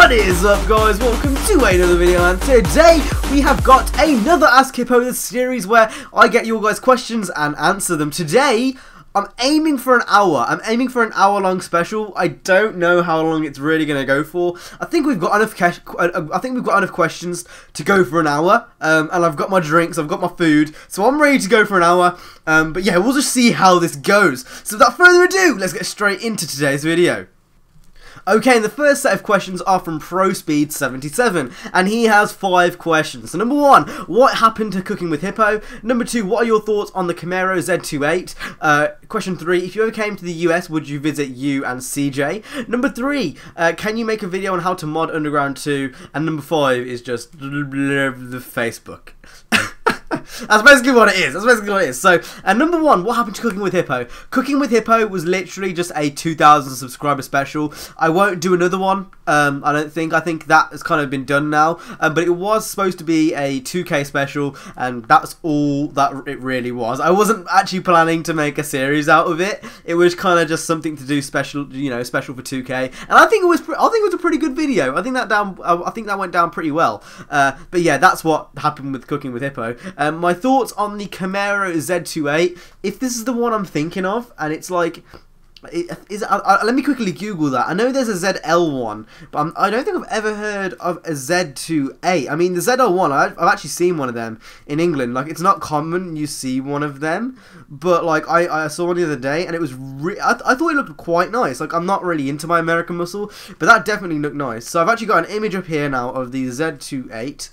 What is up, guys? Welcome to another video, and today we have got another Ask Hippo, the series where I get your guys' questions and answer them. Today I'm aiming for an hour. I'm aiming for an hour-long special. I don't know how long it's really going to go for. I think we've got enough questions to go for an hour. And I've got my drinks, I've got my food, so I'm ready to go for an hour. But yeah, we'll just see how this goes. So without further ado, let's get straight into today's video. Okay, and the first set of questions are from ProSpeed77, and he has 5 questions. So number 1, what happened to Cooking with Hippo? Number 2, what are your thoughts on the Camaro Z28? Question 3, if you ever came to the US, would you visit you and CJ? Number 3, can you make a video on how to mod Underground 2? And number 5 is just the Facebook. That's basically what it is. So, number 1, what happened to Cooking with Hippo? Cooking with Hippo was literally just a 2,000 subscriber special. I won't do another one. I don't think. I think that has kind of been done now. But it was supposed to be a 2K special, and that's all that it really was. I wasn't actually planning to make a series out of it. It was kind of just something to do special, special for 2K. And I think it was a pretty good video. I think that went down pretty well. But yeah, that's what happened with Cooking with Hippo. My thoughts on the Camaro Z28, if this is the one I'm thinking of, and it's like, let me quickly Google that. I know there's a ZL one, but I don't think I've ever heard of a Z28. I mean, the ZL one, I've actually seen one of them in England. Like, it's not common you see one of them, but like I saw one the other day, and it was I thought it looked quite nice. Like, I'm not really into my American muscle, but that definitely looked nice. So I've actually got an image up here now of the Z28.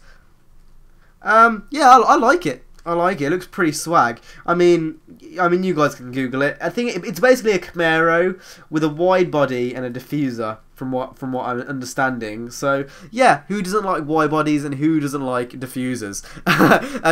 Yeah, I like it. I like it. It looks pretty swag. I mean, you guys can Google it. I think it's basically a Camaro with a wide body and a diffuser, from what I'm understanding. So yeah, who doesn't like wide bodies and who doesn't like diffusers?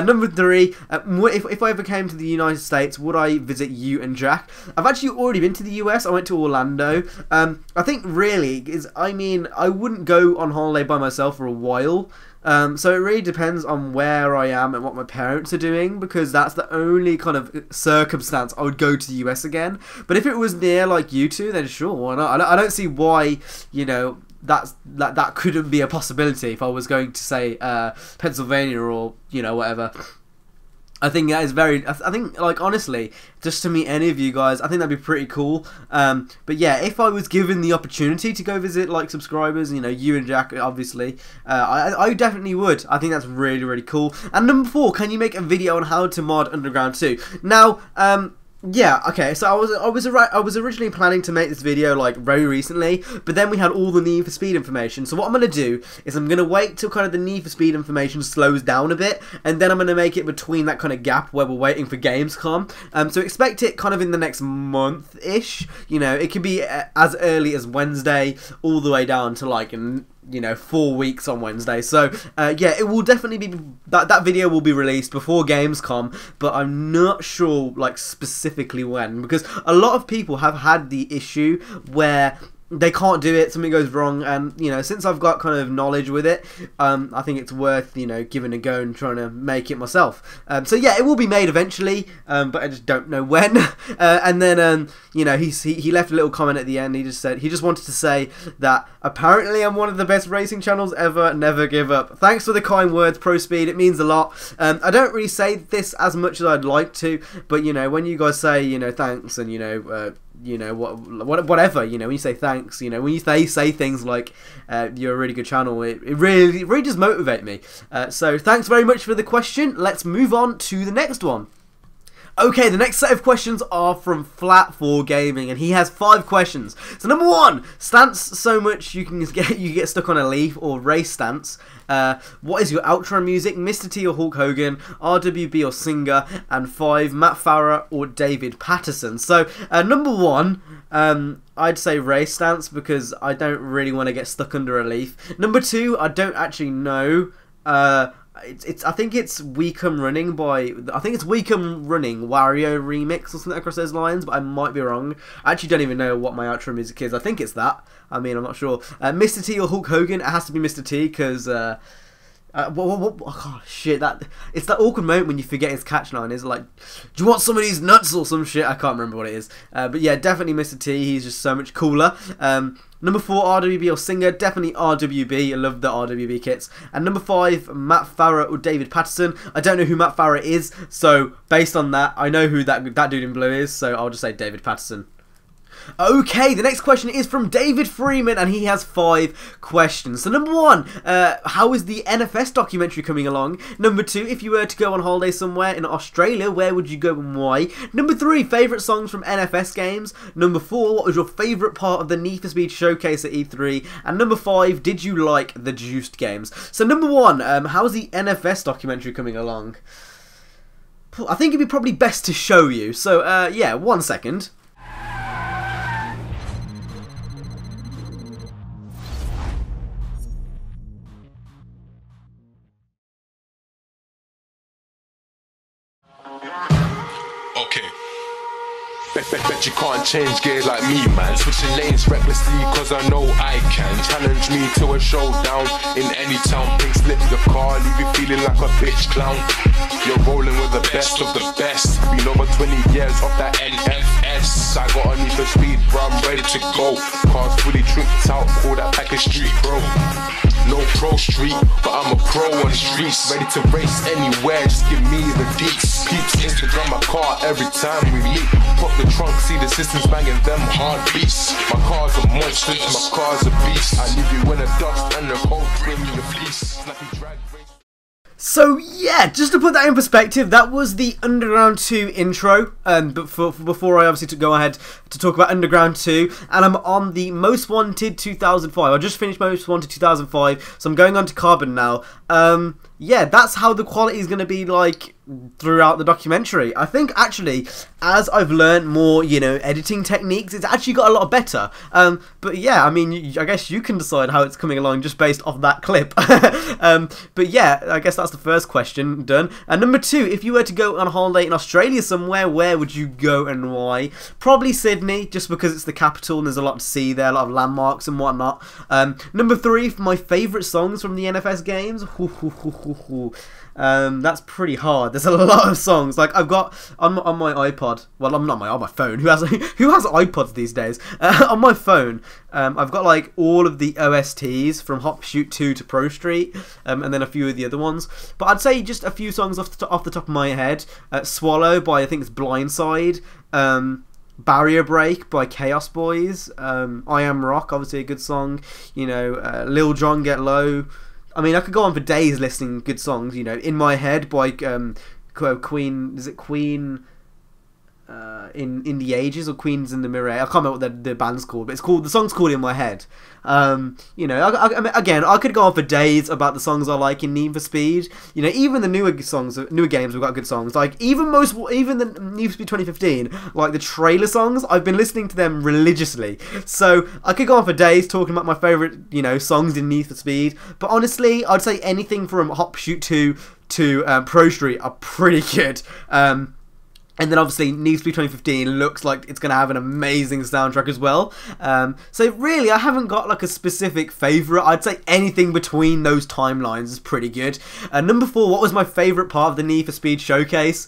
Number 3, if I ever came to the United States, would I visit you and Jack? I've actually already been to the US. I went to Orlando. I think really I wouldn't go on holiday by myself for a while. So it really depends on where I am and what my parents are doing, because that's the only kind of circumstance I would go to the US again. But if it was near like you two, then sure, why not? I don't see why, that couldn't be a possibility if I was going to say Pennsylvania or whatever. I think that is I think, like, honestly, just to meet any of you guys, I think that'd be pretty cool. But yeah, if I was given the opportunity to go visit, like, subscribers, you and Jack, obviously, I definitely would. I think that's really, really cool. And number 4, can you make a video on how to mod Underground 2? Now, yeah, okay, so I was originally planning to make this video like very recently, but then we had all the Need for Speed information. So what I'm going to do is I'm going to wait till kind of the Need for Speed information slows down a bit, and then I'm going to make it between that kind of gap where we're waiting for Gamescom. So expect it kind of in the next month-ish. It could be as early as Wednesday all the way down to like 4 weeks on Wednesday. So yeah, it will definitely be that video will be released before Gamescom, but I'm not sure like specifically when, because a lot of people have had the issue where they can't do it, something goes wrong, and since I've got kind of knowledge with it, I think it's worth giving a go and trying to make it myself. So yeah, it will be made eventually, but I just don't know when. And then he left a little comment at the end. He just wanted to say that apparently I'm one of the best racing channels ever. Never give up. Thanks for the kind words, ProSpeed. It means a lot. I don't really say this as much as I'd like to, but when you guys say thanks and whatever, when you say thanks, when you say things like you're a really good channel, it really does motivate me. So thanks very much for the question. Let's move on to the next one. Okay, the next set of questions are from Flat4 Gaming, and he has 5 questions. So number 1, stance so much you get stuck on a leaf, or race stance. What is your outro music? Mr. T or Hulk Hogan, RWB or Singer, and 5, Matt Farah or David Patterson. So number 1, I'd say race stance, because I don't really want to get stuck under a leaf. Number 2, I don't actually know. I think it's Weekum Running Wario remix or something across those lines, but I might be wrong. I actually don't even know what my outro music is. I think it's that. I'm not sure. Mr. T or Hulk Hogan? It has to be Mr. T, because oh, shit, it's that awkward moment when you forget his catchline. Is like, do you want some of these nuts or some shit? I can't remember what it is. But yeah, definitely Mr. T. He's just so much cooler. Number 4, RWB or Singer, definitely RWB, I love the RWB kits. And number 5, Matt Farah or David Patterson. I don't know who Matt Farah is, so based on that, I know who that dude in blue is, so I'll just say David Patterson. Okay, the next question is from David Freeman, and he has 5 questions. So number 1, how is the NFS documentary coming along? Number 2, if you were to go on holiday somewhere in Australia, where would you go and why? Number 3, favourite songs from NFS games? Number 4, what was your favourite part of the Need for Speed showcase at E3? And number 5, did you like the Juiced games? So number 1, how's the NFS documentary coming along? I think it'd be probably best to show you. So yeah, 1 second. Okay. Bet you can't change gears like me, man. Switching lanes recklessly cause I know I can. Challenge me to a showdown in any town. Pink slip your car, leave you feeling like a bitch clown. You're rolling with the best of the best. Been over 20 years off that NFS. I got a Need for Speed, bro, I'm ready to go. Cars fully tripped out, call that package street, bro. No pro street, but I'm a pro on the streets. Ready to race anywhere, just give me the deets. Peeps Instagram my car every time we meet. Pop the trunk, see the systems banging them hard beats. My car's a monster, my car's a beast. I leave you in the dust and the cold bring me a fleece. Snappy drag race. So yeah, just to put that in perspective, that was the Underground 2 intro, but before I obviously go ahead to talk about Underground 2, and I'm on the Most Wanted 2005. I just finished Most Wanted 2005, so I'm going on to Carbon now. Yeah, that's how the quality is going to be like throughout the documentary. I think actually, as I've learned more, you know, editing techniques, it's actually got a lot better. But yeah, I mean, I guess you can decide how it's coming along just based off that clip. But yeah, I guess that's the first question done. And number 2, if you were to go on holiday in Australia somewhere, where would you go and why? Probably Sydney, just because it's the capital and there's a lot to see there, a lot of landmarks and whatnot. Number 3, my favourite songs from the NFS games. That's pretty hard. There's a lot of songs. Like I've got on my iPod. Well, I'm not on my phone. Who has iPods these days? On my phone, I've got like all of the OSTs from Hop Shoot 2 to Pro Street, and then a few of the other ones. But I'd say just a few songs off the top of my head. Swallow by I think it's Blindside. Barrier Break by Chaos Boys. I Am Rock, obviously a good song. You know, Lil Jon Get Low. I mean, I could go on for days listing good songs, you know. In My Head by Queen, is it Queen in the Ages or Queens in the Mirror? I can't remember what the band's called, but the song's called In My Head. You know, I mean, again, I could go on for days about the songs I like in Need for Speed. You know, even the newer games have got good songs. Like even the Need for Speed 2015, like the trailer songs, I've been listening to them religiously. So I could go on for days talking about my favorite, you know, songs in Need for Speed. But honestly, I'd say anything from Hop Shoot 2 to Pro Street are pretty good. And then obviously Need for Speed 2015 looks like it's going to have an amazing soundtrack as well. So really, I haven't got like a specific favourite. I'd say anything between those timelines is pretty good. Number 4, what was my favourite part of the Need for Speed showcase?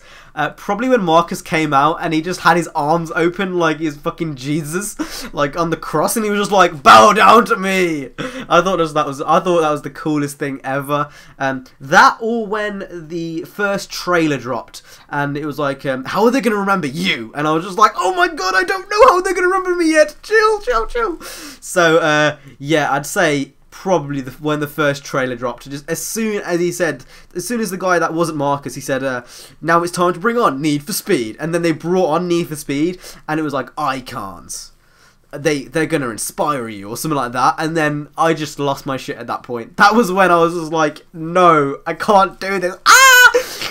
Probably when Marcus came out and he just had his arms open like he's fucking Jesus, like on the cross, and he was just like, "Bow down to me." I thought that was the coolest thing ever. That or when the first trailer dropped and it was like, how are they going to remember you? And I was just like, oh my god, I don't know how they're going to remember me yet. Chill. So yeah, I'd say probably when the first trailer dropped, just as soon as the guy that wasn't Marcus, he said, now it's time to bring on Need for Speed. And then they brought on Need for Speed, and it was like, icons. They're going to inspire you, or something like that. And then I just lost my shit at that point. That was when I was just like, no, I can't do this.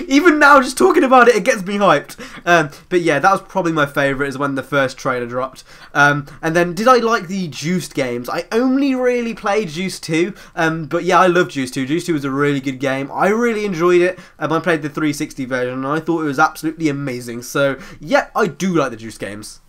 Even now, just talking about it, it gets me hyped. But yeah, that was probably my favourite, is when the first trailer dropped. And then, did I like the Juiced games? I only really played Juiced 2, but yeah, I love Juiced 2. Juiced 2 was a really good game. I really enjoyed it. I played the 360 version, and I thought it was absolutely amazing. So yeah, I do like the Juiced games.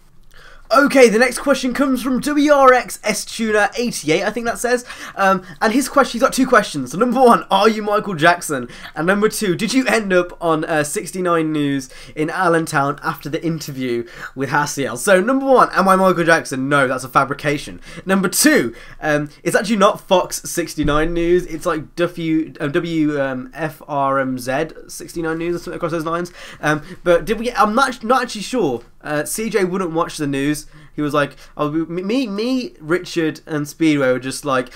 Okay, the next question comes from WRXStuner88, I think that says. And his question, he's got two questions. So number one, are you Michael Jackson? And number two, did you end up on 69 News in Allentown after the interview with Hasiel? So number one, am I Michael Jackson? No, that's a fabrication. Number two, it's actually not Fox 69 News. It's like WFRMZ 69 News or something across those lines. But did we? I'm not actually sure. CJ wouldn't watch the news. He was like, me, Richard, and Speedway were just like,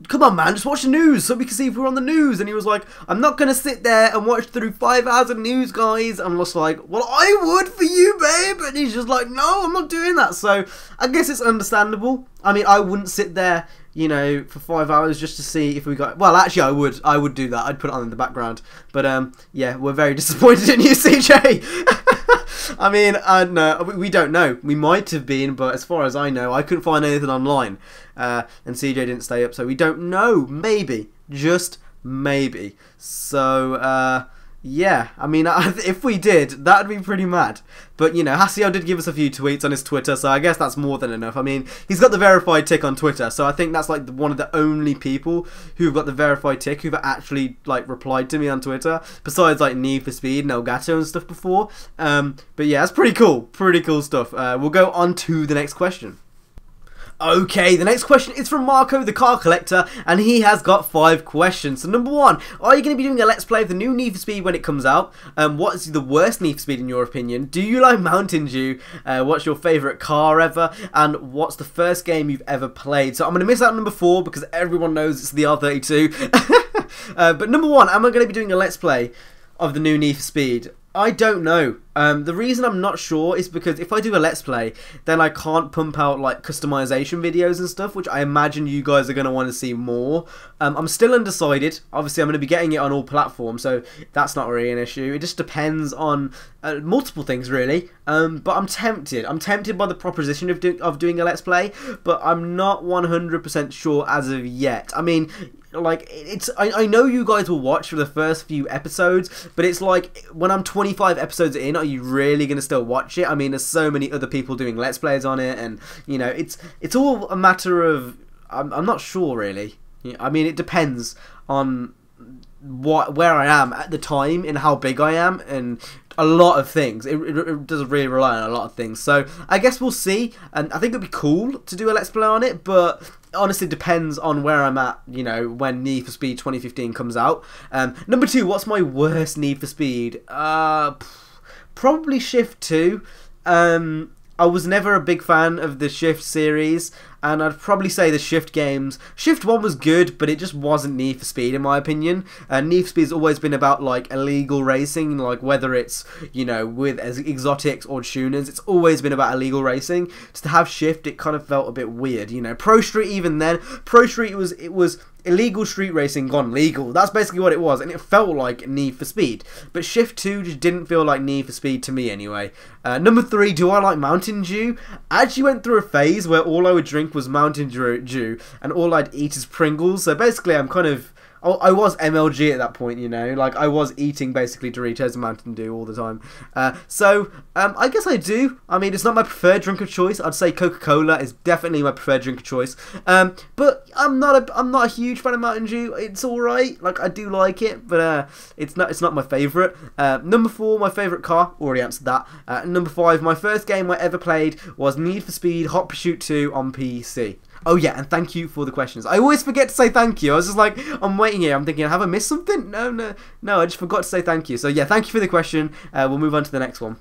come on, man, just watch the news so we can see if we're on the news. And he was like, I'm not going to sit there and watch through 5 hours of news, guys. I'm just like, well, I would for you, babe. And he's just like, no, I'm not doing that. So I guess it's understandable. I mean, I wouldn't sit there, you know, for 5 hours just to see if we got... Well, actually, I would do that. I'd put it on in the background. But, yeah, we're very disappointed in you, CJ. I mean, no, we don't know. We might have been, but as far as I know, I couldn't find anything online. And CJ didn't stay up, so we don't know. Maybe. Just maybe. So, yeah. I mean, if we did, that would be pretty mad. But, you know, Hasiel did give us a few tweets on his Twitter, so I guess that's more than enough. I mean, he's got the verified tick on Twitter, so I think that's, like, one of the only people who've got the verified tick who've actually, like, replied to me on Twitter, besides, like, Need for Speed and Elgato and stuff before. But, yeah, that's pretty cool. Pretty cool stuff. We'll go on to the next question. Okay, the next question is from Marco the Car Collector, and he has got 5 questions. So number one, are you going to be doing a Let's Play of the new Need for Speed when it comes out? What is the worst Need for Speed in your opinion? Do you like Mountain Dew? What's your favourite car ever? And what's the first game you've ever played? So I'm going to miss out number 4 because everyone knows it's the R32. But number one, am I going to be doing a Let's Play of the new Need for Speed? I don't know. The reason I'm not sure is because if I do a Let's Play, then I can't pump out like customization videos and stuff, which I imagine you guys are going to want to see more. I'm still undecided. Obviously, I'm going to be getting it on all platforms, so that's not really an issue. It just depends on multiple things, really. But I'm tempted. I'm tempted by the proposition of doing a Let's Play, but I'm not 100% sure as of yet. I mean, like, I know you guys will watch for the first few episodes, but it's like, when I'm 25 episodes in, are you really going to still watch it? I mean, there's so many other people doing Let's Plays on it, and, you know, it's all a matter of, I'm not sure, really. I mean, it depends on where I am at the time and how big I am, and a lot of things. It does really rely on a lot of things. So I guess we'll see. And I think it'd be cool to do a Let's Play on it, but honestly depends on where I'm at, you know, when Need for Speed 2015 comes out. Number 2, what's my worst Need for Speed? Probably Shift 2. I was never a big fan of the Shift series, and I'd probably say the Shift games. Shift 1 was good, but it just wasn't Need for Speed in my opinion. Need for Speed's always been about like illegal racing, like whether it's, you know, with exotics or tuners, it's always been about illegal racing. Just to have Shift, it kind of felt a bit weird, you know. Pro Street, even then, Pro Street it was illegal street racing gone legal. That's basically what it was, and it felt like Need for Speed. But Shift 2 just didn't feel like Need for Speed to me anyway. Number 3, do I like Mountain Dew? I actually went through a phase where all I would drink was Mountain Dew, and all I'd eat is Pringles. So basically I'm kind of... I was MLG at that point, you know, like I was eating basically Doritos and Mountain Dew all the time. So I guess I do. I mean, it's not my preferred drink of choice. I'd say Coca-Cola is definitely my preferred drink of choice. But I'm not a huge fan of Mountain Dew. It's all right. Like I do like it, but it's not my favorite. Number 4, my favorite car. Already answered that. Number 5, my first game I ever played was Need for Speed Hot Pursuit 2 on PC. Oh yeah, and thank you for the questions. I always forget to say thank you. I was just like, I'm waiting here. I'm thinking, have I missed something? No, I just forgot to say thank you. So yeah, thank you for the question. We'll move on to the next one.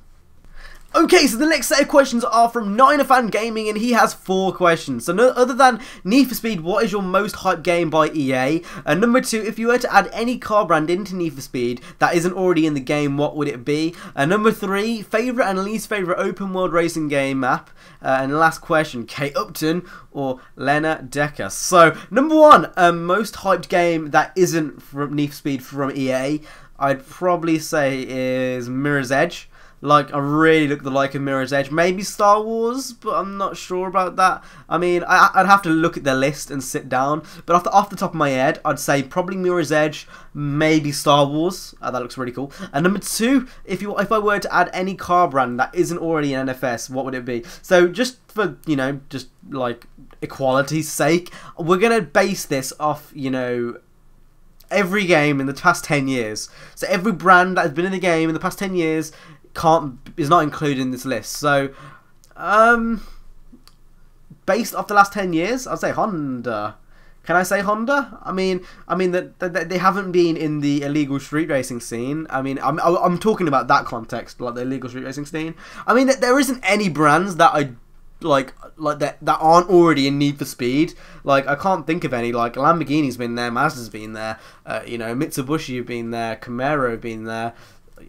Okay, so the next set of questions are from Ninafan Gaming, and he has 4 questions. So no, other than Need for Speed, what is your most hyped game by EA? Number 2, if you were to add any car brand into Need for Speed that isn't already in the game, what would it be? Number 3, favourite and least favourite open world racing game map? And the last question, Kate Upton or Lena Decker? So, number 1, most hyped game that isn't from Need for Speed from EA, I'd probably say is Mirror's Edge. Like, I really look the like of Mirror's Edge. Maybe Star Wars, but I'm not sure about that. I mean, I'd have to look at their list and sit down. But off the top of my head, I'd say probably Mirror's Edge, maybe Star Wars. That looks really cool. And number 2, if I were to add any car brand that isn't already an NFS, what would it be? So just for, you know, just like equality's sake, we're going to base this off, you know, every game in the past 10 years. So every brand that has been in the game in the past 10 years is not included in this list. So based off the last 10 years, I'd say Honda. Can I say Honda? I mean that they haven't been in the illegal street racing scene. I mean, I'm talking about that context, like the illegal street racing scene. I mean, there isn't any brands that I like that aren't already in Need for Speed. Like, I can't think of any. Like, Lamborghini's been there, Mazda's been there, you know, Mitsubishi have been there, Camaro have been there,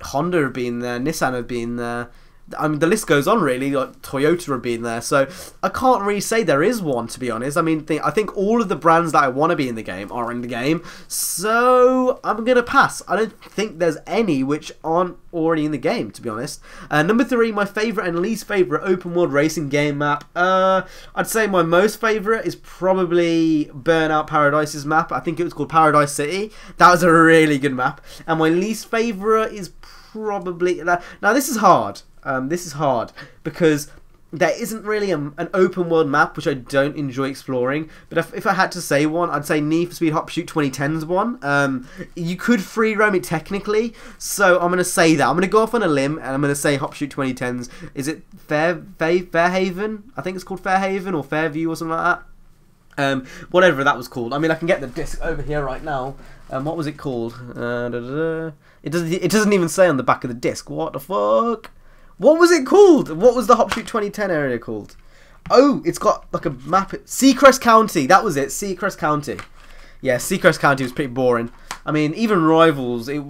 Honda have been there, Nissan have been there. I mean, the list goes on, really. Like, Toyota have been there, so I can't really say there is one, to be honest. I mean, I think all of the brands that I want to be in the game are in the game, so I'm gonna pass. I don't think there's any which aren't already in the game, to be honest. Number 3, my favourite and least favourite open world racing game map. I'd say my most favourite is probably Burnout Paradise's map. I think it was called Paradise City. That was a really good map. And my least favourite is probably... Now, this is hard. This is hard because there isn't really an open world map which I don't enjoy exploring. But if I had to say one, I'd say Need for Speed Hot Pursuit 2010's one. You could free roam it technically, so I'm going to say that. I'm going to go off on a limb and I'm going to say Hot Pursuit 2010's. Is it Fairhaven? I think it's called Fairhaven or Fairview or something like that. Whatever that was called. I mean, I can get the disc over here right now. What was it called? It doesn't even say on the back of the disc. What the fuck? What was it called? What was the Hot Pursuit 2010 area called? Oh, it's got like a map. Seacrest County. That was it. Seacrest County. Yeah, Seacrest County was pretty boring. I mean, even Rivals, it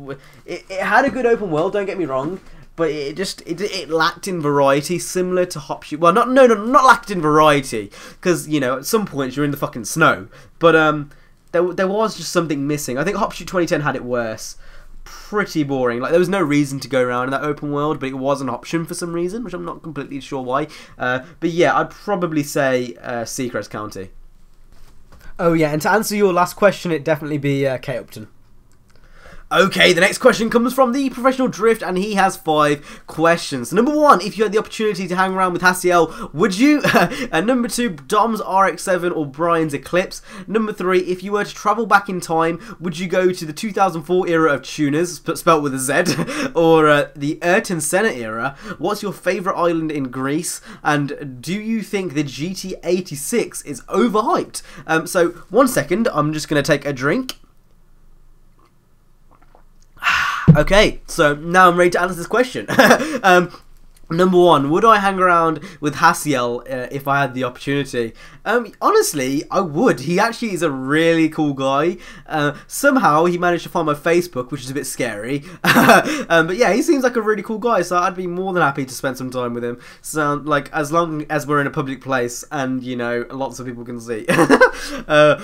had a good open world, don't get me wrong, but it lacked in variety, similar to Hot Pursuit. Well, not lacked in variety, because, you know, at some points you're in the fucking snow. But there was just something missing. I think Hot Pursuit 2010 had it worse. Pretty boring. Like, there was no reason to go around in that open world, but it was an option for some reason, which I'm not completely sure why. But yeah, I'd probably say Seacrest County. Oh yeah, and to answer your last question, it'd definitely be Kate Upton. Okay, the next question comes from the Professional Drift, and he has 5 questions. Number 1, if you had the opportunity to hang around with Hasiel, would you? And number 2, Dom's RX-7 or Brian's Eclipse. Number 3, if you were to travel back in time, would you go to the 2004 era of tuners, spelt with a Z, or the Ayrton Senna era? What's your favourite island in Greece? And do you think the GT86 is overhyped? So, 1 second, I'm just going to take a drink. Okay, so now I'm ready to answer this question. Number 1, would I hang around with Hasiel if I had the opportunity? Honestly, I would. He actually is a really cool guy. Somehow he managed to find my Facebook, which is a bit scary. But yeah, he seems like a really cool guy, so I'd be more than happy to spend some time with him. So, like, as long as we're in a public place and, you know, lots of people can see. Yeah,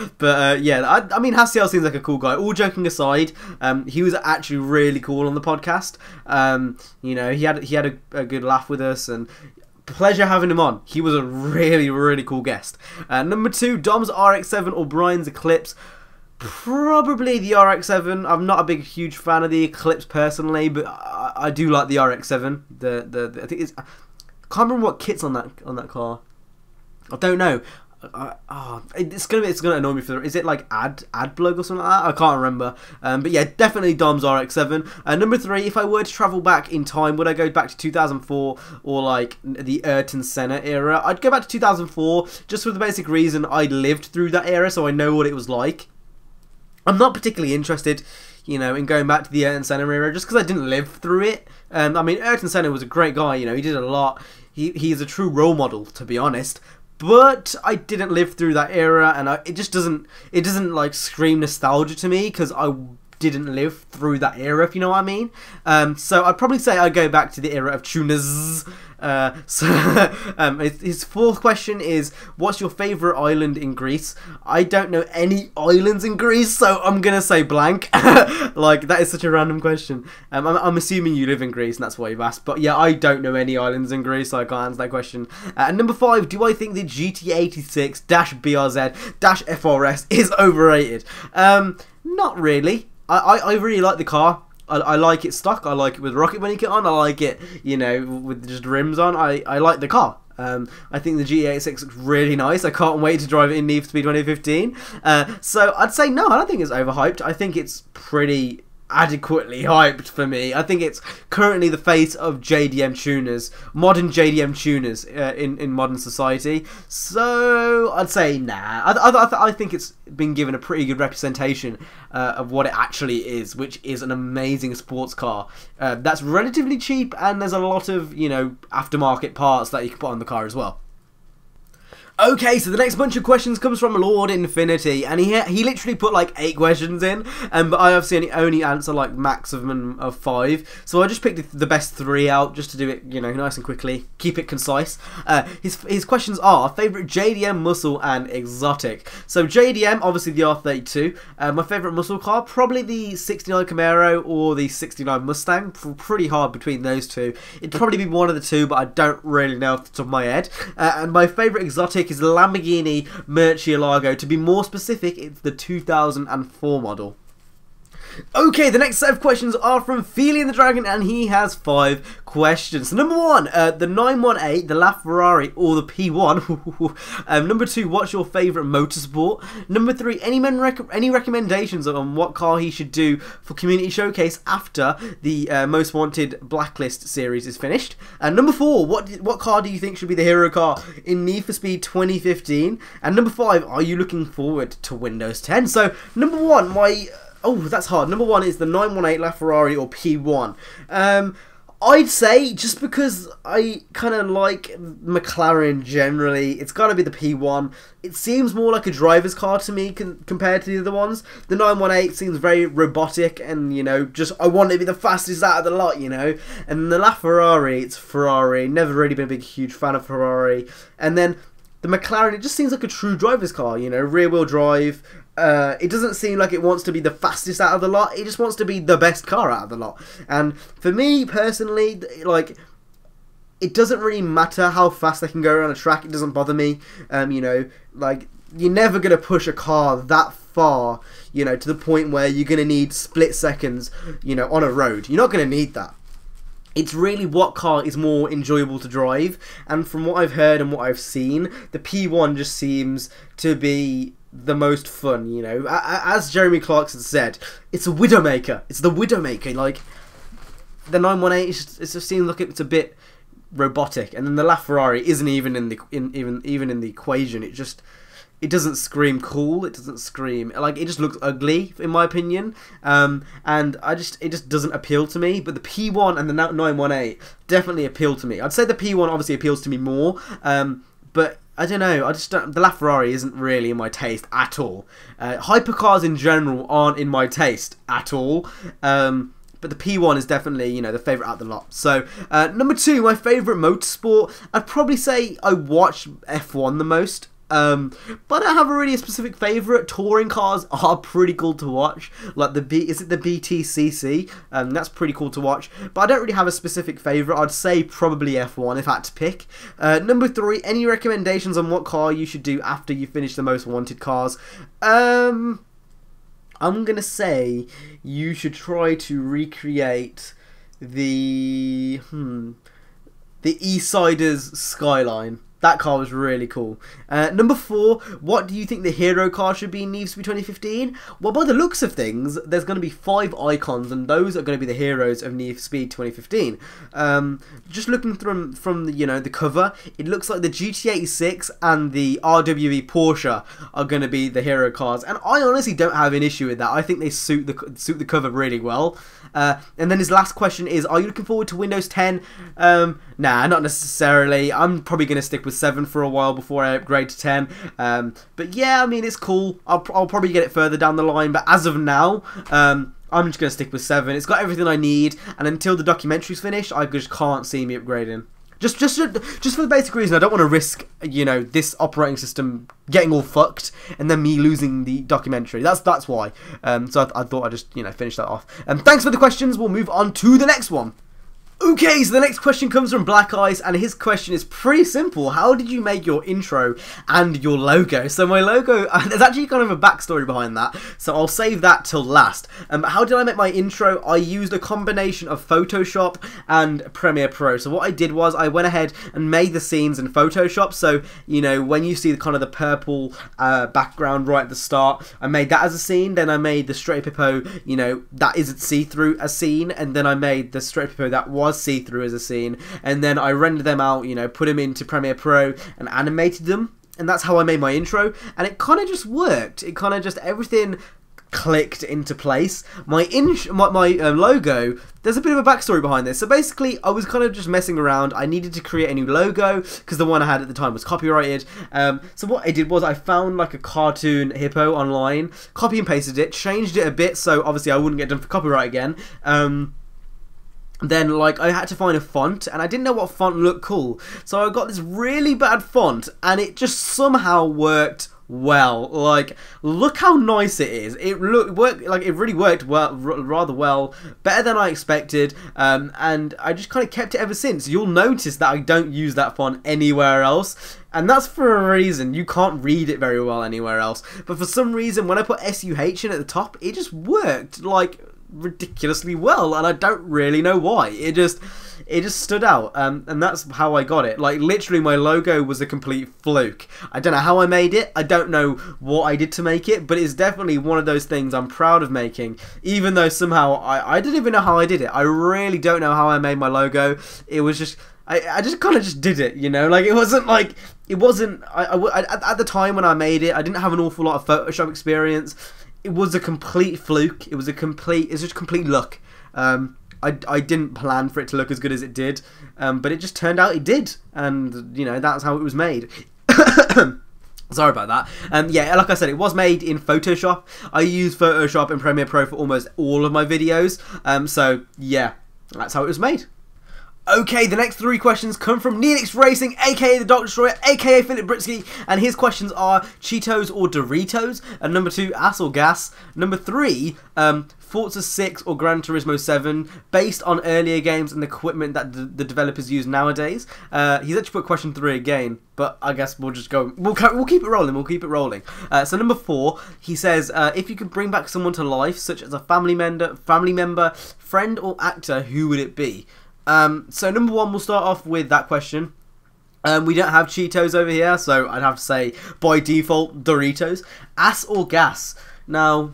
I mean, Hasiel seems like a cool guy. All joking aside, he was actually really cool on the podcast. You know, he had a good laugh with us, and pleasure having him on. He was a really, really cool guest. Number 2, Dom's RX-7 or Brian's Eclipse. Probably the RX-7. I'm not a huge fan of the Eclipse personally, but I do like the RX-7. I think I can't remember what kit's on that car. I don't know. It's gonna annoy me for. Is it like AdBlog or something like that? I can't remember. But yeah, definitely Dom's RX-7. Number 3, if I were to travel back in time, would I go back to 2004 or like the Ayrton Senna era? I'd go back to 2004 just for the basic reason I lived through that era, so I know what it was like. I'm not particularly interested, you know, in going back to the Ayrton Senna era just because I didn't live through it. I mean, Ayrton Senna was a great guy. You know, he did a lot. He is a true role model, to be honest. But I didn't live through that era, and it doesn't like scream nostalgia to me because I didn't live through that era, if you know what I mean. So I'd probably say I go back to the era of tuners. His fourth question is, what's your favourite island in Greece? I don't know any islands in Greece, so I'm gonna say blank. Like, that is such a random question. I'm assuming you live in Greece and that's why you've asked, but yeah, I don't know any islands in Greece, so I can't answer that question. And number 5, do I think the GT86-BRZ-FRS is overrated? Not really. I really like the car. I like it stock. I like it with rocket bunny kit on. I like it, you know, with just rims on. I like the car. I think the GT86 looks really nice. I can't wait to drive it in Need for Speed 2015. So I'd say no, I don't think it's overhyped. I think it's pretty adequately hyped for me. I think it's currently the face of JDM tuners, modern JDM tuners in modern society. So I'd say nah. I think it's been given a pretty good representation of what it actually is, which is an amazing sports car that's relatively cheap, and there's a lot of, you know, aftermarket parts that you can put on the car as well. Okay, so the next bunch of questions comes from Lord Infinity, and he literally put like 8 questions in, but I obviously only answer like maximum of 5, so I just picked the best 3 out just to do it, you know, nice and quickly, keep it concise. His questions are favourite JDM muscle and exotic. So JDM, obviously the R32. My favourite muscle car, probably the 69 Camaro or the 69 Mustang. Pretty hard between those two. It'd probably be one of the two, but I don't really know off the top of my head. And my favourite exotic is the Lamborghini Murcielago. To be more specific, it's the 2004 model. Okay, the next set of questions are from Feely the Dragon, and he has 5 questions. So number 1, the 918, the LaFerrari, or the P1. Number 2, what's your favourite motorsport? Number 3, any recommendations on what car he should do for Community Showcase after the Most Wanted Blacklist series is finished? And number 4, what car do you think should be the hero car in Need for Speed 2015? And number 5, are you looking forward to Windows 10? So number 1, oh, that's hard. Number 1 is the 918 LaFerrari or P1. I'd say, just because I kind of like McLaren generally, it's got to be the P1. It seems more like a driver's car to me compared to the other ones. The 918 seems very robotic and, you know, just I want it to be the fastest out of the lot, you know. And the LaFerrari, it's Ferrari. Never really been a big, huge fan of Ferrari. And then the McLaren, it just seems like a true driver's car, you know, rear-wheel drive. It doesn't seem like it wants to be the fastest out of the lot. It just wants to be the best car out of the lot. And for me personally, like, it doesn't really matter how fast they can go around a track. It doesn't bother me. You know, like, you're never going to push a car that far, you know, to the point where you're going to need split seconds, you know, on a road. You're not going to need that. It's really what car is more enjoyable to drive. And from what I've heard and what I've seen, the P1 just seems to be the most fun, you know. As Jeremy Clarkson said, it's a Widowmaker. It's the Widowmaker. Like, the 918, it just seems like it's a bit robotic, and then the LaFerrari isn't even in the even in the equation. It doesn't scream cool. It doesn't scream, like, it just looks ugly in my opinion. And it just doesn't appeal to me. But the P1 and the 918 definitely appeal to me. I'd say the P1 obviously appeals to me more. But I don't know, the LaFerrari isn't really in my taste at all. Hypercars in general aren't in my taste at all. But the P1 is definitely, you know, the favourite out of the lot. So, number 2, my favourite motorsport, I'd probably say I watch F1 the most. But I don't have really a specific favourite. Touring cars are pretty cool to watch. Like is it the BTCC? That's pretty cool to watch. But I don't really have a specific favourite. I'd say probably F1 if I had to pick. Number 3, any recommendations on what car you should do after you finish the Most Wanted cars? I'm gonna say you should try to recreate the Eastsiders Skyline. That car was really cool. Number 4, what do you think the hero car should be in Need for Speed 2015? Well, by the looks of things, there's going to be 5 icons, and those are going to be the heroes of Need for Speed 2015. Just looking from the, you know, the cover, it looks like the GT86 and the RWE Porsche are going to be the hero cars, and I honestly don't have an issue with that. I think they suit the cover really well. And then his last question is, are you looking forward to Windows 10? Nah, not necessarily. I'm probably going to stick with 7 for a while before I upgrade to 10. But yeah, I mean, it's cool. I'll probably get it further down the line, but as of now, I'm just going to stick with 7. It's got everything I need, and until the documentary's finished, I just can't see me upgrading. Just for the basic reason, I don't want to risk, you know, this operating system getting all fucked and then me losing the documentary. That's why. So I thought I'd just, you know, finish that off. Thanks for the questions. We'll move on to the next one. Okay, so the next question comes from Black Eyes, and his question is pretty simple. How did you make your intro and your logo? So my logo, there's actually kind of a backstory behind that, so I'll save that till last. How did I make my intro? I used a combination of Photoshop and Premiere Pro. So what I did was I went ahead and made the scenes in Photoshop. So, you know, when you see the kind of the purple background right at the start, I made that as a scene. Then I made the StraightUpHippo, you know, that isn't see-through a scene. And then I made the StraightUpHippo that was see-through as a scene, and then I rendered them out, you know, put them into Premiere Pro and animated them, and that's how I made my intro, and it kind of just worked. It kind of just, everything clicked into place. My logo, there's a bit of a backstory behind this. So basically, I was kind of just messing around. I needed to create a new logo because the one I had at the time was copyrighted. So what I did was I found like a cartoon hippo online, copy and pasted it, changed it a bit so obviously I wouldn't get done for copyright again. Then, like, I had to find a font, and I didn't know what font looked cool. So I got this really bad font, and it just somehow worked well. Like, look how nice it is. It really worked well, rather well, better than I expected. And I just kind of kept it ever since. You'll notice that I don't use that font anywhere else. And that's for a reason. You can't read it very well anywhere else. But for some reason, when I put SUH in at the top, it just worked, like, ridiculously well, and I don't really know why. It just stood out, and that's how I got it. Like, literally, my logo was a complete fluke. I don't know how I made it. I don't know what I did to make it, but it's definitely one of those things I'm proud of making, even though somehow I didn't even know how I did it. I really don't know how I made my logo. It was just I just kind of just did it, you know. Like, it wasn't like at the time when I made it, I didn't have an awful lot of Photoshop experience. It was a complete fluke. It's just complete luck. I didn't plan for it to look as good as it did, but it just turned out it did, and you know, that's how it was made. Sorry about that. Yeah, like I said, it was made in Photoshop. I use Photoshop and Premiere Pro for almost all of my videos, so yeah, that's how it was made. Okay, the next 3 questions come from Neelix Racing, aka the Dog Destroyer, aka Philip Britsky, and his questions are Cheetos or Doritos, and number 2, ass or gas, number 3, Forza 6 or Gran Turismo 7, based on earlier games and the equipment that the developers use nowadays. He's actually put question 3 again, but I guess we'll just go, we'll keep it rolling, so number 4, he says, if you could bring back someone to life, such as a family member, friend or actor, who would it be? So number 1, we'll start off with that question. We don't have Cheetos over here, so I'd have to say, by default, Doritos. Ass or gas? Now,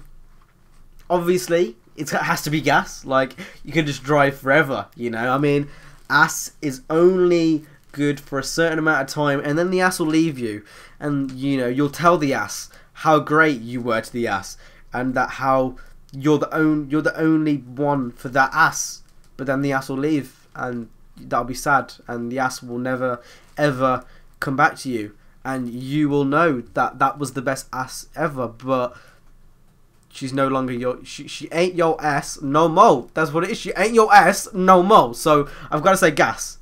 obviously, it has to be gas. Like, you can just drive forever, you know? I mean, ass is only good for a certain amount of time, and then the ass will leave you. And, you know, you'll tell the ass how great you were to the ass, and that how you're the only one for that ass. But then the ass will leave, and that'll be sad, and the ass will never ever come back to you, and you will know that that was the best ass ever, but she's no longer she ain't your ass no more. That's what it is. She ain't your ass no more. So I've got to say gas.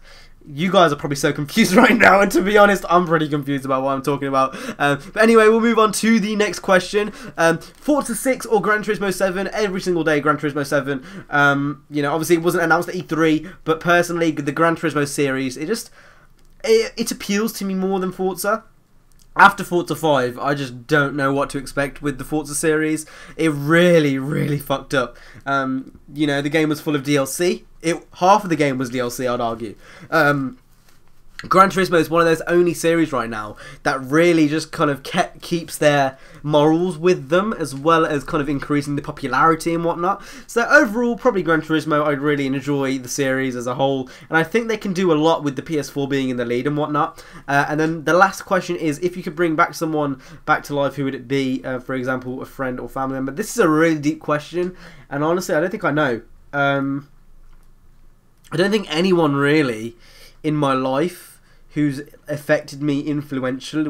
You guys are probably so confused right now, and to be honest, I'm pretty confused about what I'm talking about. But anyway, we'll move on to the next question. Forza 6 or Gran Turismo 7? Every single day, Gran Turismo 7. You know, obviously it wasn't announced at E3, but personally, the Gran Turismo series, it appeals to me more than Forza. After Forza 5, I just don't know what to expect with the Forza series. It really fucked up. You know, the game was full of DLC. Half of the game was DLC, I'd argue. Gran Turismo is one of those only series right now that really just kind of keeps their morals with them, as well as kind of increasing the popularity and whatnot. So overall, probably Gran Turismo. I really enjoy the series as a whole, and I think they can do a lot with the PS4 being in the lead and whatnot. And then the last question is, if you could bring back someone back to life, who would it be? For example, a friend or family member. This is a really deep question, and honestly, I don't think I know. I don't think anyone really in my life who's affected me influentially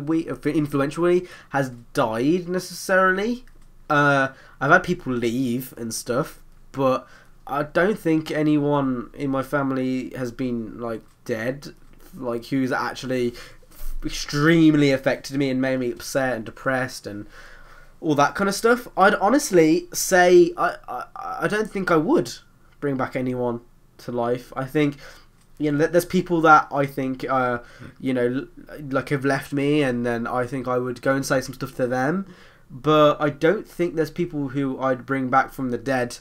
has died necessarily. I've had people leave and stuff, but I don't think anyone in my family has been like dead, like who's actually extremely affected me and made me upset and depressed and all that kind of stuff. I'd honestly say I don't think I would bring back anyone to life. I think, you know, there's people that I think you know, like have left me, and then I think I would go and say some stuff to them, but I don't think there's people who I'd bring back from the dead.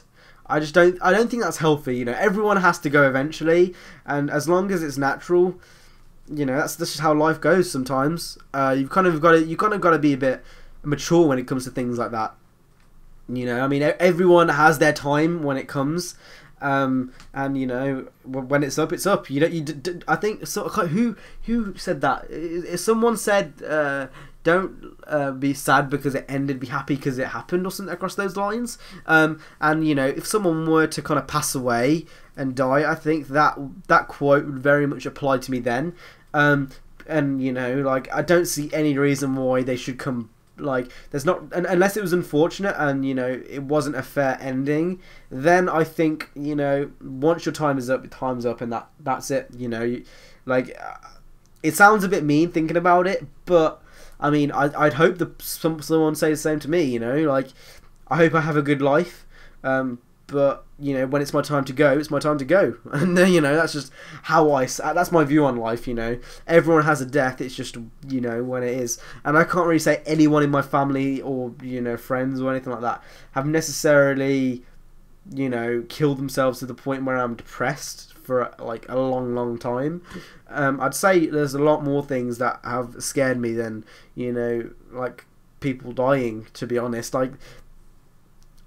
I don't think that's healthy. You know, everyone has to go eventually, and as long as it's natural, you know, that's just how life goes sometimes. You've kind of got to be a bit mature when it comes to things like that. You know, I mean, everyone has their time when it comes, and you know, when it's up, it's up. You know, I think who said that? Someone said, don't be sad because it ended, be happy because it happened, or something across those lines. And you know, if someone were to kind of pass away and die, I think that quote would very much apply to me then. And you know, like, I don't see any reason why they should come. Like, there's not, unless it was unfortunate and, you know, it wasn't a fair ending, then I think, you know, once your time is up, time's up, and that's it. You know, like, it sounds a bit mean thinking about it, but I mean, I'd hope that someone say the same to me. You know, like, I hope I have a good life, but you know, when it's my time to go, it's my time to go. And you know, that's just how that's my view on life. You know, everyone has a death. It's just, you know, when it is. And I can't really say anyone in my family or, you know, friends or anything like that have necessarily, you know, killed themselves to the point where I'm depressed for like a long time. I'd say there's a lot more things that have scared me than, you know, like people dying, to be honest. Like,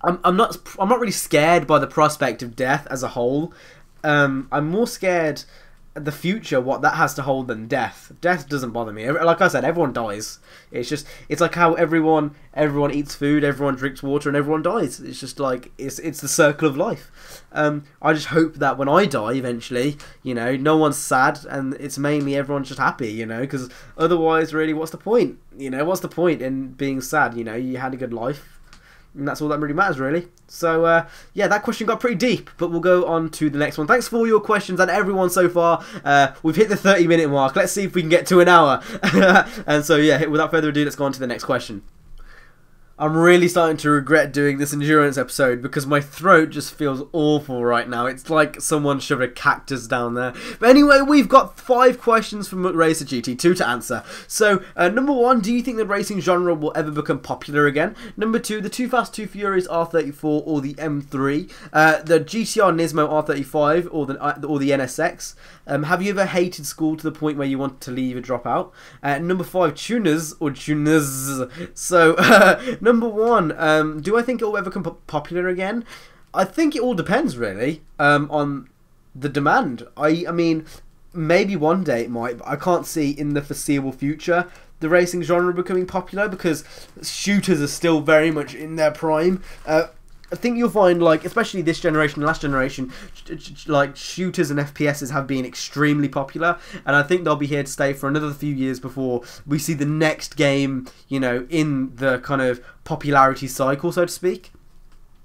I'm not really scared by the prospect of death as a whole. I'm more scared of the future, what that has to hold, than death. Death doesn't bother me. Like I said, everyone dies. It's like how everyone eats food, everyone drinks water, and everyone dies. It's just like, it's the circle of life. I just hope that when I die eventually, you know, no one's sad, and it's mainly everyone's just happy, you know, because otherwise, really, what's the point? You know, what's the point in being sad? You know, you had a good life. And that's all that really matters, really. So, yeah, that question got pretty deep, but we'll go on to the next one. Thanks for all your questions and everyone so far. We've hit the 30-minute mark. Let's see if we can get to an hour. And so, yeah, without further ado, let's go on to the next question. I'm really starting to regret doing this endurance episode because my throat just feels awful right now. It's like someone shoved a cactus down there. But anyway, we've got 5 questions from Racer GT2 to answer. So, number 1, do you think the racing genre will ever become popular again? Number 2, the Too Fast Too Furious R34 or the M3? The GTR Nismo R35 or the NSX? Have you ever hated school to the point where you wanted to leave or drop out? Number 5, tuners or tuners? So, number 1, do I think it will ever become popular again? I think it all depends, really, on the demand. I mean, maybe one day it might, but I can't see in the foreseeable future the racing genre becoming popular because shooters are still very much in their prime. I think you'll find, like, especially this generation and last generation, like, shooters and FPSs have been extremely popular, and I think they'll be here to stay for another few years before we see the next game, you know, in the kind of popularity cycle, so to speak.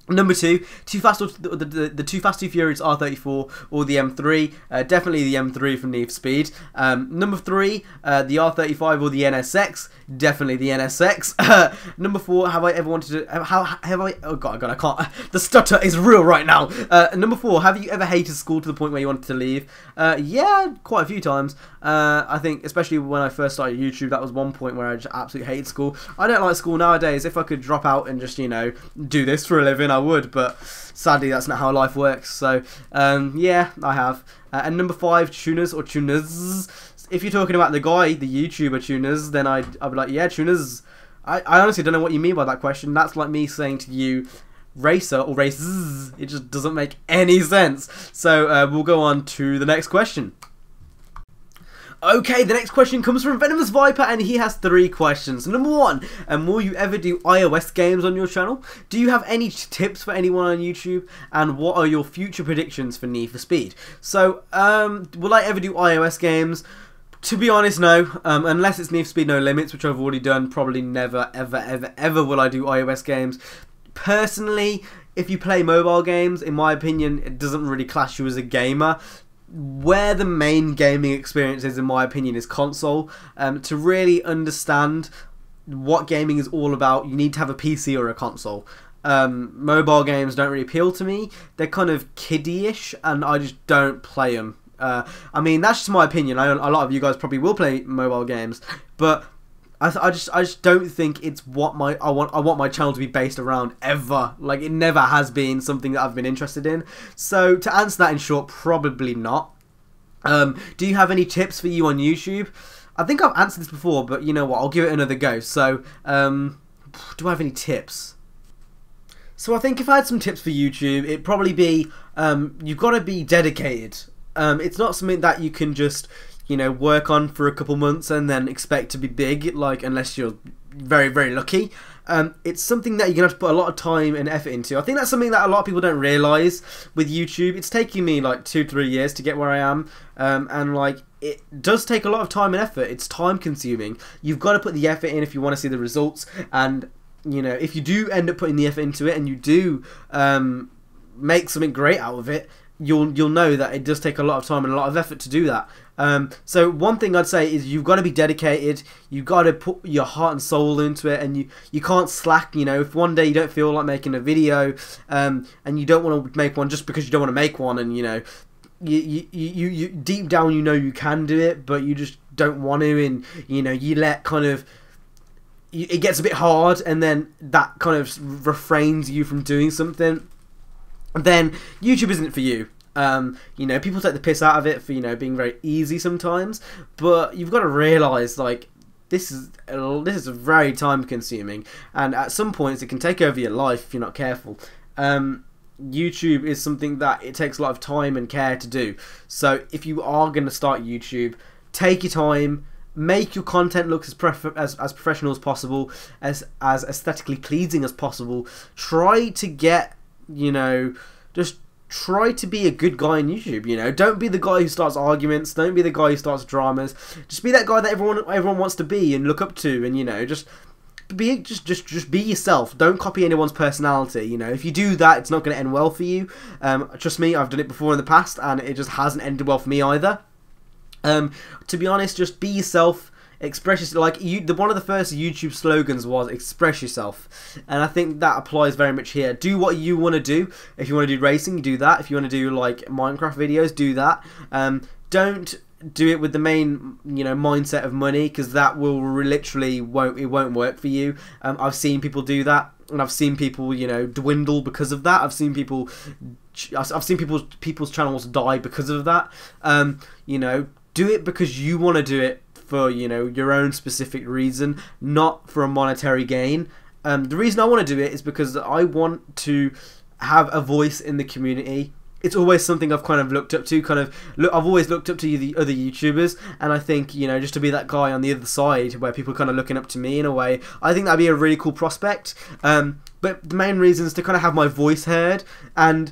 Number 2, the Too Fast Too Furious R34 or the M3. Definitely the M3 from Need for Speed. Number 3, the R35 or the NSX. Definitely the NSX. Number 4, have I ever wanted to... oh god, I can't... The stutter is real right now. Number 4, have you ever hated school to the point where you wanted to leave? Yeah, quite a few times. I think, especially when I first started YouTube, that was one point where I just absolutely hated school. I don't like school nowadays. If I could drop out and just, you know, do this for a living, I would, but sadly that's not how life works. So yeah, I have. And number 5, tuners or tuners. If you're talking about the guy, the YouTuber tuners, then I'd be like, yeah, tuners. I honestly don't know what you mean by that question. That's like me saying to you, racer or races. It just doesn't make any sense. So we'll go on to the next question. Okay, the next question comes from Venomous Viper, and he has 3 questions. Number 1, will you ever do iOS games on your channel? Do you have any tips for anyone on YouTube? And what are your future predictions for Need for Speed? So, will I ever do iOS games? To be honest, no. Unless it's Need for Speed No Limits, which I've already done, probably never, ever will I do iOS games. Personally, if you play mobile games, in my opinion, it doesn't really class you as a gamer. Where the main gaming experience is, in my opinion, is console. To really understand what gaming is all about, you need to have a PC or a console. Mobile games don't really appeal to me. They're kind of kiddie-ish, and I just don't play them. I mean, that's just my opinion. A lot of you guys probably will play mobile games, but I just don't think it's what I want my channel to be based around ever. Like, it never has been something that I've been interested in. So to answer that in short, probably not. Do you have any tips for you on YouTube? I think I've answered this before, but you know what? I'll give it another go. So, do I have any tips? So I think if I had some tips for YouTube, it'd probably be you've got to be dedicated. It's not something that you can just, you know, work on for a couple months and then expect to be big, like, unless you're very, very lucky. It's something that you're going to have to put a lot of time and effort into. I think that's something that a lot of people don't realise with YouTube. It's taking me like 2-3 years to get where I am, and like, it does take a lot of time and effort. It's time consuming. You've got to put the effort in if you want to see the results, and you know, if you do end up putting the effort into it and you do make something great out of it, you'll know that it does take a lot of time and a lot of effort to do that. So one thing I'd say is you've got to be dedicated. You've got to put your heart and soul into it, and you can't slack. You know, if one day you don't feel like making a video, and you don't want to make one just because you don't want to make one, and you know, you deep down you know you can do it, but you just don't want to, and you know, you let kind of, it gets a bit hard, and then that kind of refrains you from doing something, then YouTube isn't for you. You know, people take the piss out of it for, you know, being very easy sometimes, but you've got to realise, like, this is very time consuming, and at some points it can take over your life if you're not careful. YouTube is something that it takes a lot of time and care to do. So if you are going to start YouTube, take your time. Make your content look as professional as possible, as aesthetically pleasing as possible. Try to get, you know, just try to be a good guy on YouTube. You know, don't be the guy who starts arguments. Don't be the guy who starts dramas. Just be that guy that everyone wants to be and look up to. And you know, just be yourself. Don't copy anyone's personality. You know, if you do that, it's not going to end well for you. Trust me, I've done it before in the past, and it just hasn't ended well for me either. To be honest, just be yourself, express yourself. Like, one of the first YouTube slogans was express yourself, and I think that applies very much here. Do what you want to do. If you want to do racing, do that. If you want to do like Minecraft videos, do that. Don't do it with the main, you know, mindset of money, because that will literally won't work for you. I've seen people do that, and I've seen people, you know, dwindle because of that. I've seen people's channels die because of that. You know, do it because you want to do it for, you know, your own specific reason, not for a monetary gain. The reason I want to do it is because I want to have a voice in the community. It's always something I've kind of looked up to. I've always looked up to the other YouTubers, and I think, you know, just to be that guy on the other side where people are kind of looking up to me in a way, I think that'd be a really cool prospect. But the main reason is to kind of have my voice heard, and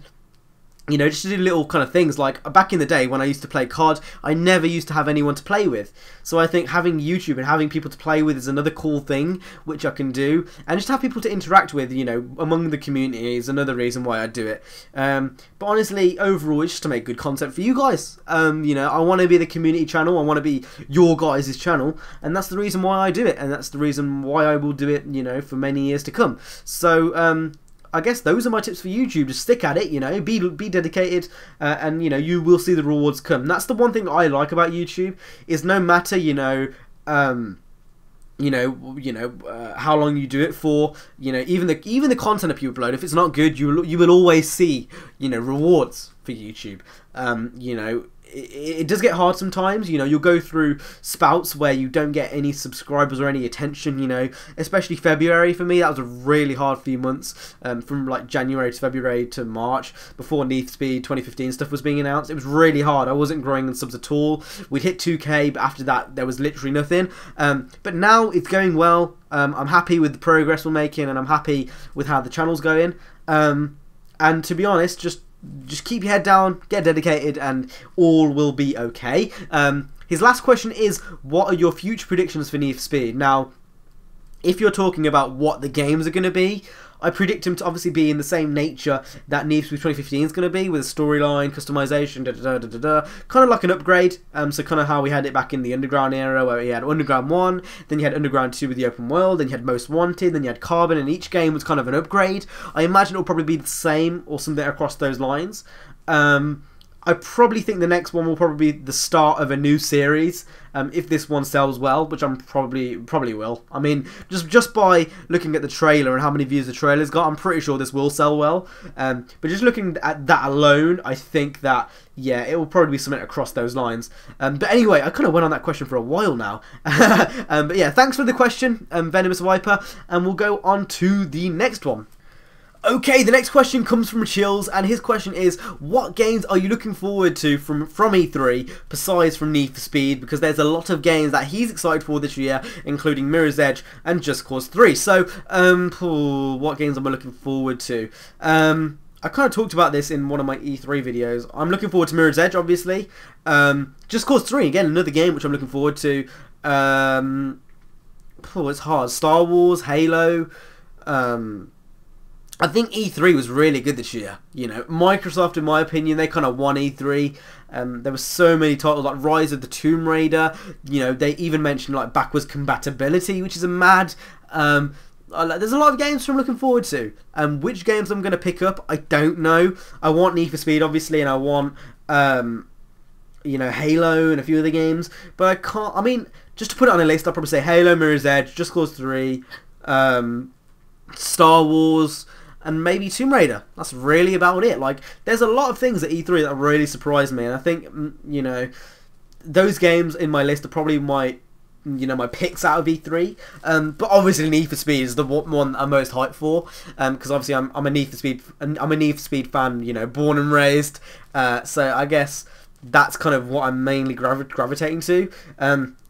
you know, just to do little kind of things. Like, back in the day when I used to play COD, I never used to have anyone to play with. So I think having YouTube and having people to play with is another cool thing which I can do. And just have people to interact with, you know, among the community is another reason why I do it. But honestly, overall, it's just to make good content for you guys. You know, I want to be the community channel. I want to be your guys' channel. And that's the reason why I do it. And that's the reason why I will do it, you know, for many years to come. So, I guess those are my tips for YouTube. Just stick at it, you know, be dedicated, and you know, you will see the rewards come. And that's the one thing I like about YouTube, is no matter, you know, how long you do it for, you know, even the content that you upload, if it's not good, you will always see, you know, rewards for YouTube. You know, it does get hard sometimes. You know, you'll go through spouts where you don't get any subscribers or any attention, you know, especially February for me. That was a really hard few months, from like January to February to March, before xSplit 2015 stuff was being announced. It was really hard. I wasn't growing in subs at all. We'd hit 2K, but after that there was literally nothing. But now it's going well. I'm happy with the progress we're making, and I'm happy with how the channel's going. And to be honest, just keep your head down, get dedicated, and all will be okay. His last question is, what are your future predictions for Need for Speed? Now, if you're talking about what the games are going to be, I predict them to obviously be in the same nature that Need for Speed 2015 is going to be, with a storyline, customization, kind of like an upgrade. So kind of how we had it back in the Underground era, where you had Underground 1, then you had Underground 2 with the open world, then you had Most Wanted, then you had Carbon, and each game was kind of an upgrade. I imagine it'll probably be the same or something across those lines. I probably think the next one will probably be the start of a new series, if this one sells well, which I'm probably will. I mean, just by looking at the trailer and how many views the trailer's got, I'm pretty sure this will sell well. But just looking at that alone, I think that, yeah, it will probably be something across those lines. But anyway, I kind of went on that question for a while now. But yeah, thanks for the question, Venomous Viper, and we'll go on to the next one. Okay, the next question comes from Chills, and his question is, what games are you looking forward to from E3, besides from Need for Speed? Because there's a lot of games that he's excited for this year, including Mirror's Edge and Just Cause 3. So, what games am I looking forward to? I kind of talked about this in one of my E3 videos. I'm looking forward to Mirror's Edge, obviously. Just Cause 3, again, another game which I'm looking forward to. It's hard. Star Wars, Halo, I think E3 was really good this year. You know, Microsoft, in my opinion, they kind of won E3. There were so many titles like Rise of the Tomb Raider. You know, they even mentioned like backwards compatibility, which is a mad. There's a lot of games I'm looking forward to. Which games I'm going to pick up, I don't know. I want Need for Speed, obviously, and I want, you know, Halo and a few other games. But I can't. I mean, just to put it on a list, I'll probably say Halo, Mirror's Edge, Just Cause 3, Star Wars, and maybe Tomb Raider. That's really about it. Like, there's a lot of things at E3 that really surprised me, and I think, you know, those games in my list are probably my, you know, my picks out of E3. But obviously Need for Speed is the one I'm most hyped for, because obviously I'm a Need for Speed fan, you know, born and raised. So I guess that's kind of what I'm mainly gravitating to.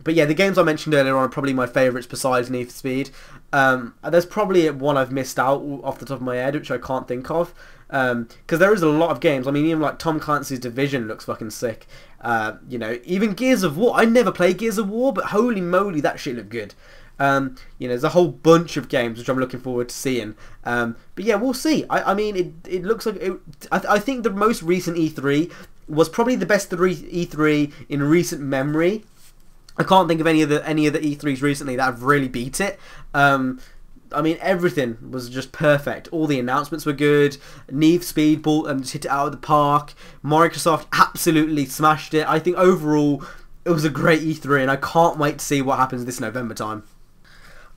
But yeah, the games I mentioned earlier on are probably my favourites besides Need for Speed. There's probably one I've missed out off the top of my head, which I can't think of. Because there is a lot of games. I mean, even like Tom Clancy's Division looks fucking sick. You know, even Gears of War. I never played Gears of War, but holy moly, that shit looked good. You know, there's a whole bunch of games which I'm looking forward to seeing. But yeah, we'll see. I mean, it looks like I think the most recent E3 was probably the best E3 in recent memory. I can't think of any of the E3s recently that have really beat it. I mean, everything was just perfect. All the announcements were good. Need for Speed bought and just hit it out of the park. Microsoft absolutely smashed it. I think overall it was a great E3, and I can't wait to see what happens this November time.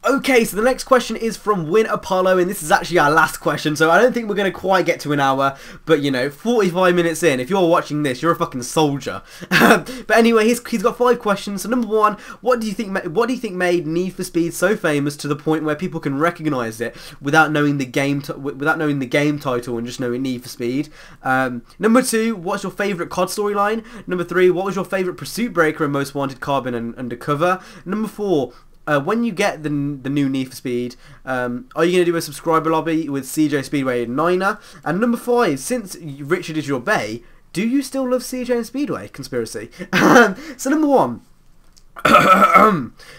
Okay, so the next question is from Win Apollo, and this is actually our last question, so I don't think we're going to quite get to an hour, but you know, 45 minutes in, if you're watching this, you're a fucking soldier. But anyway, he's got 5 questions. So number 1, what do you think made Need for Speed so famous to the point where people can recognise it without knowing the game title and just knowing Need for Speed? Number 2, what's your favourite COD storyline? Number 3, what was your favourite Pursuit Breaker and Most Wanted, Carbon and Undercover? Number 4, when you get the new Need for Speed, are you going to do a subscriber lobby with CJ Speedway and Niner? And number 5, since Richard is your bae, do you still love CJ and Speedway? Conspiracy. So number 1.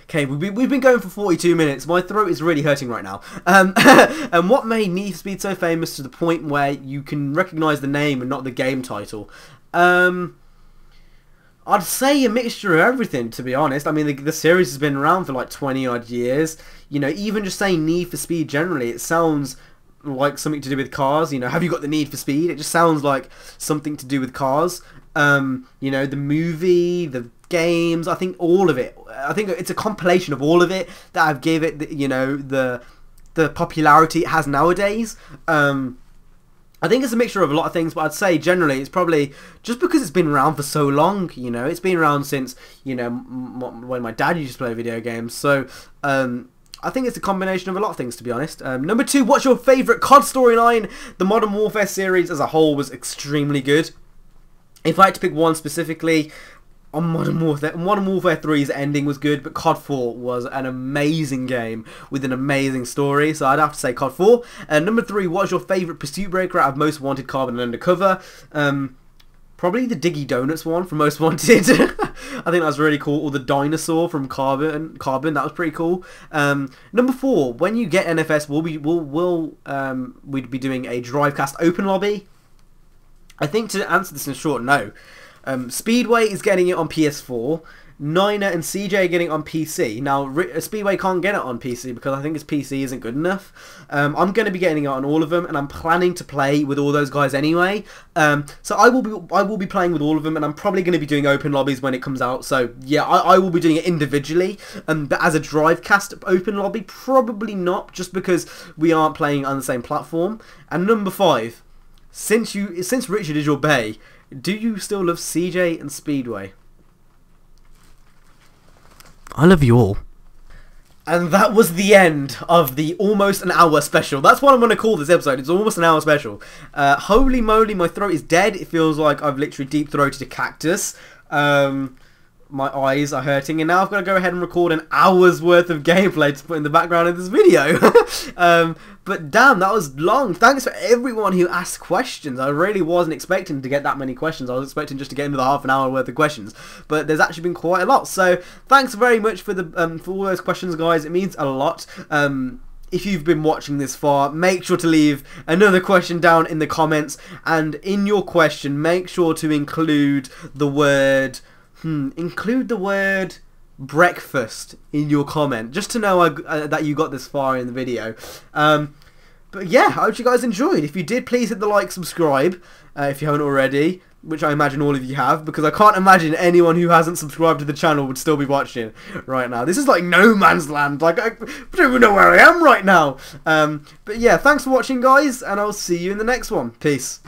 Okay, we've been going for 42 minutes. My throat is really hurting right now. And what made Need for Speed so famous to the point where you can recognise the name and not the game title? I'd say a mixture of everything, to be honest. I mean, the series has been around for like 20 odd years. You know, even just saying Need for Speed generally, it sounds like something to do with cars. You know, have you got the Need for Speed? It just sounds like something to do with cars. You know, the movie, the games, I think all of it. I think it's a compilation of all of it that I've gave it, you know, the popularity it has nowadays. I think it's a mixture of a lot of things, but I'd say generally it's probably just because it's been around for so long, you know. It's been around since, you know, when my dad used to play video games. So, I think it's a combination of a lot of things, to be honest. Number 2, what's your favourite COD storyline? The Modern Warfare series as a whole was extremely good. If I had to pick one specifically, on Modern Warfare 3's ending was good, but COD 4 was an amazing game with an amazing story, so I'd have to say COD 4. And number 3, what's your favourite Pursuit Breaker out of Most Wanted, Carbon and Undercover? Probably the Diggy Donuts one from Most Wanted. I think that's really cool. Or the dinosaur from Carbon. That was pretty cool. Number 4, when you get NFS, we'd be doing a Drivecast open lobby. I think to answer this in short, no. Speedway is getting it on PS4. Niner and CJ are getting it on PC. Now, Speedway can't get it on PC because I think his PC isn't good enough. I'm going to be getting it on all of them, and I'm planning to play with all those guys anyway. So I will be playing with all of them, and I'm probably going to be doing open lobbies when it comes out. So yeah, I will be doing it individually. But as a Drivecast open lobby, probably not, just because we aren't playing on the same platform. And number 5, since Richard is your bae, do you still love CJ and Speedway? I love you all. And that was the end of the almost an hour special. That's what I'm going to call this episode. It's almost an hour special. Holy moly, my throat is dead. It feels like I've literally deep-throated a cactus. My eyes are hurting, and now I've got to go ahead and record an hour's worth of gameplay to put in the background of this video. But damn, that was long. Thanks for everyone who asked questions. I really wasn't expecting to get that many questions. I was expecting just to get into the half an hour worth of questions, but there's actually been quite a lot. So thanks very much for the for all those questions, guys. It means a lot. If you've been watching this far, make sure to leave another question down in the comments, and in your question, make sure to include the word breakfast in your comment, just to know that you got this far in the video. But yeah, I hope you guys enjoyed. If you did, please hit the like, subscribe, if you haven't already, which I imagine all of you have, because I can't imagine anyone who hasn't subscribed to the channel would still be watching right now. This is like no man's land. Like, I don't even know where I am right now. But yeah, thanks for watching, guys, and I'll see you in the next one. Peace.